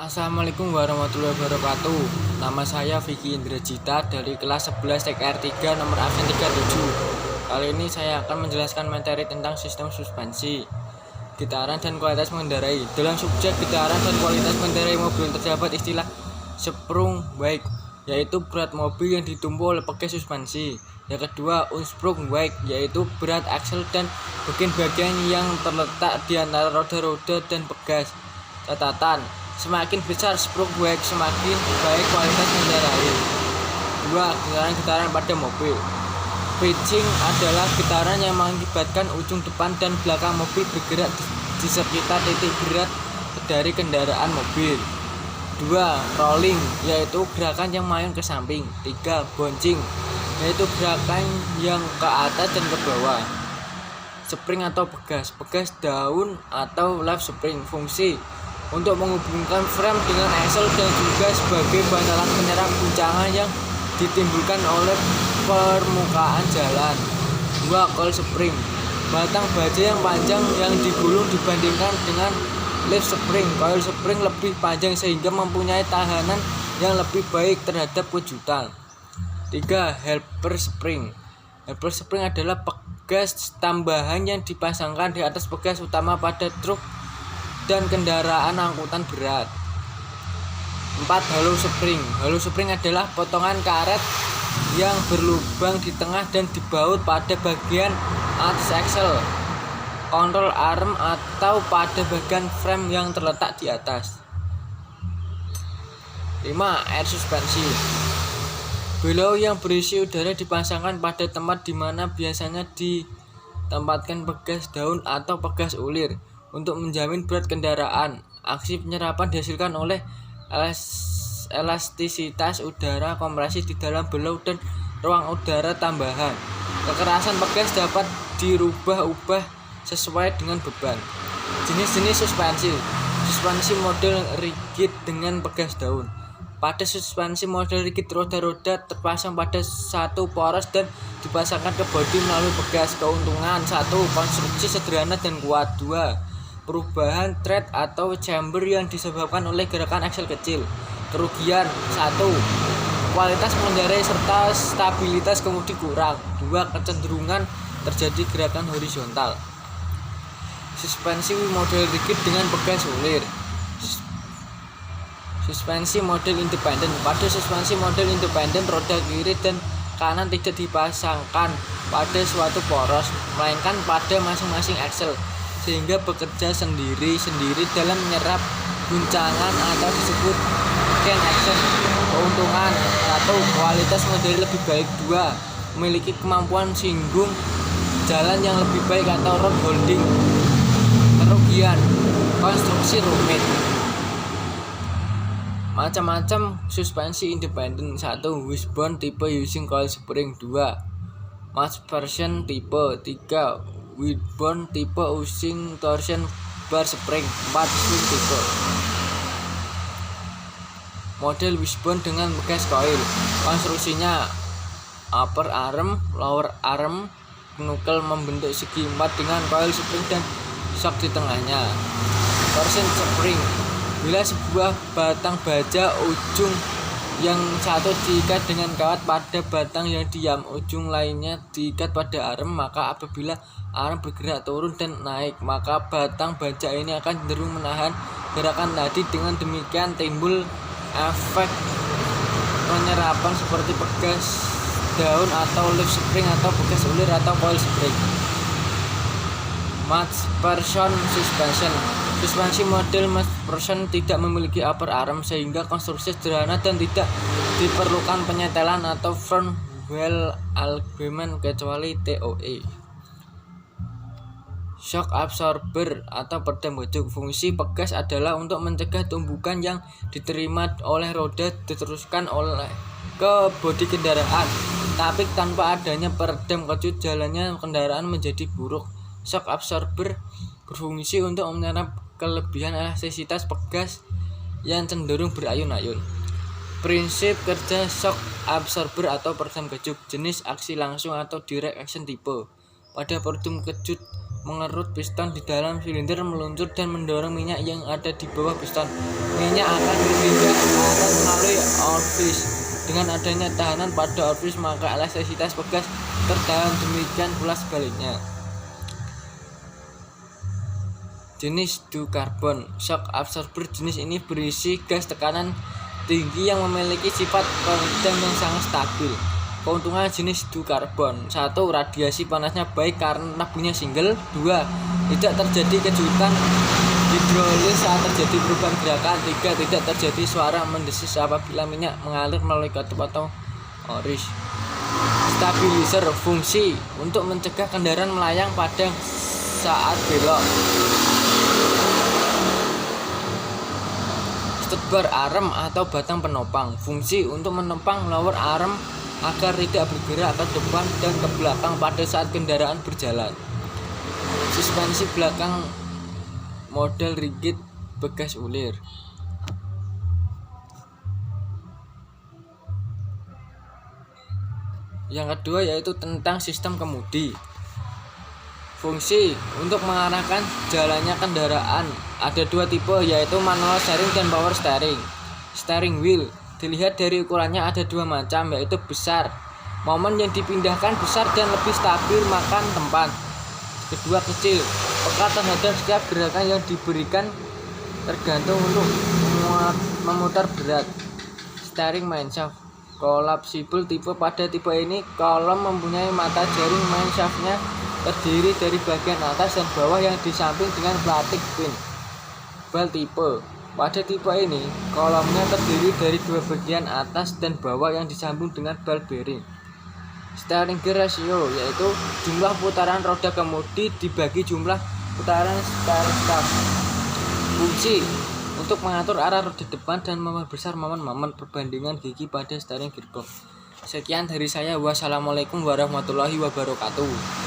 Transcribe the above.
Assalamualaikum warahmatullahi wabarakatuh. Nama saya Vicky Indrajita dari kelas 11 TKR 3 nomor absen 37. Kali ini saya akan menjelaskan materi tentang sistem suspensi, getaran dan kualitas mengendarai. Dalam subjek getaran dan kualitas mengendarai mobil terdapat istilah sprung weight, yaitu berat mobil yang ditumpu oleh pegas suspensi. Yang kedua, unsprung weight, yaitu berat aksel dan bagian-bagian yang terletak di antara roda-roda dan pegas. Catatan: semakin besar sprung weight, semakin baik kualitas mengendarai. 2. Getaran pada mobil. Pitching adalah getaran yang mengakibatkan ujung depan dan belakang mobil bergerak di sekitar titik berat dari kendaraan mobil. 2. Rolling, yaitu gerakan yang mayun ke samping. 3. Bouncing, yaitu gerakan yang ke atas dan ke bawah. Spring atau pegas daun atau lap spring, fungsi untuk menghubungkan frame dengan axle dan juga sebagai bantalan penyerap guncangan yang ditimbulkan oleh permukaan jalan. 2. Coil spring, batang baja yang panjang yang digulung dibandingkan dengan leaf spring. Coil spring lebih panjang sehingga mempunyai tahanan yang lebih baik terhadap kejutan. 3. Helper spring. Helper spring adalah pegas tambahan yang dipasangkan di atas pegas utama pada truk dan kendaraan angkutan berat. 4. Hollow spring. Hollow spring adalah potongan karet yang berlubang di tengah dan di baut pada bagian atas axle, control arm atau pada bagian frame yang terletak di atas. 5. Air suspensi. Belau yang berisi udara dipasangkan pada tempat di mana biasanya ditempatkan pegas daun atau pegas ulir untuk menjamin berat kendaraan. Aksi penyerapan dihasilkan oleh elastisitas udara kompresi di dalam belau dan ruang udara tambahan. Kekerasan pegas dapat dirubah-ubah sesuai dengan beban. Jenis-jenis suspensi. Suspensi model rigid dengan pegas daun. Pada suspensi model rigid, roda-roda terpasang pada satu poros dan dipasangkan ke bodi melalui pegas. Keuntungan: 1. Konstruksi sederhana dan kuat. 2. Perubahan thread atau chamber yang disebabkan oleh gerakan aksel kecil. Kerugian: 1. Kualitas mengendarai serta stabilitas kemudi kurang. 2. Kecenderungan terjadi gerakan horizontal. Suspensi model rigid dengan pegas ulir. Suspensi model independen. Pada suspensi model independen, roda kiri dan kanan tidak dipasangkan pada suatu poros, melainkan pada masing-masing aksel, sehingga bekerja sendiri-sendiri dalam menyerap guncangan atau disebut chain action. Keuntungan: 1. Kualitas model lebih baik. 2. Memiliki kemampuan singgung jalan yang lebih baik atau road holding. Kerugian: konstruksi rumit. Macam-macam suspensi independen. 1. Wishbone tipe using coil spring. 2. McPherson tipe. 3. Wishbone tipe using torsion bar spring. 4. Swing tipe. Model wishbone dengan bekas coil. Konstruksinya: upper arm, lower arm, knuckle membentuk segi 4 dengan coil spring dan shock di tengahnya. Torsion spring: bila sebuah batang baja ujung yang satu diikat dengan kawat pada batang yang diam, ujung lainnya diikat pada arm, maka apabila arm bergerak turun dan naik, maka batang baja ini akan cenderung menahan gerakan tadi. Dengan demikian timbul efek penyerapan seperti pegas daun atau leaf spring atau pegas ulir atau coil spring. McPherson suspension. Suspensi model McPherson tidak memiliki upper arm sehingga konstruksi sederhana dan tidak diperlukan penyetelan atau front wheel alignment kecuali TOE. Shock absorber atau peredam gejok. Fungsi pegas adalah untuk mencegah tumbukan yang diterima oleh roda diteruskan ke bodi kendaraan, tapi tanpa adanya peredam kejut jalannya kendaraan menjadi buruk. Shock absorber berfungsi untuk menyerap kelebihan elastisitas pegas yang cenderung berayun-ayun. Prinsip kerja shock absorber atau peredam kejut. Jenis aksi langsung atau direct action tipe. Pada peredam kejut mengerut piston di dalam silinder meluncur dan mendorong minyak yang ada di bawah piston. Minyak akan berpindah arah melalui orifice. Dengan adanya tahanan pada orifice, maka elastisitas pegas tertahan, demikian pula sebaliknya. Jenis ducarbon shock absorber. Jenis ini berisi gas tekanan tinggi yang memiliki sifat peredam yang sangat stabil. Keuntungan jenis ducarbon: 1. Radiasi panasnya baik karena tabungnya single. 2. Tidak terjadi kejutan hidrolis saat terjadi perubahan gerakan. 3. Tidak terjadi suara mendesis apabila minyak mengalir melalui katup atau oris. Stabilizer. Fungsi untuk mencegah kendaraan melayang pada saat belok. Stopbar arm atau batang penopang. Fungsi untuk menopang lower arm agar tidak bergerak ke depan dan ke belakang pada saat kendaraan berjalan. Suspensi belakang model rigid bekas ulir. Yang kedua yaitu tentang sistem kemudi. Fungsi untuk mengarahkan jalannya kendaraan. Ada dua tipe, yaitu manual steering dan power steering. Steering wheel dilihat dari ukurannya ada dua macam, yaitu besar. Momen yang dipindahkan besar dan lebih stabil makan tempat. Kedua kecil, peka terhadap setiap gerakan yang diberikan tergantung untuk memutar berat. Steering mineshaft collapsible tipe. Pada tipe ini kolom mempunyai mata jaring. Mineshaftnya terdiri dari bagian atas dan bawah yang disamping dengan plastik pin. Bal tipe. Pada tipe ini, kolomnya terdiri dari dua bagian atas dan bawah yang disambung dengan bal bearing. Steering gear ratio yaitu jumlah putaran roda kemudi dibagi jumlah putaran steering shaft. Fungsi untuk mengatur arah roda depan dan memperbesar momen perbandingan gigi pada steering gearbox. Sekian dari saya. Wassalamualaikum warahmatullahi wabarakatuh.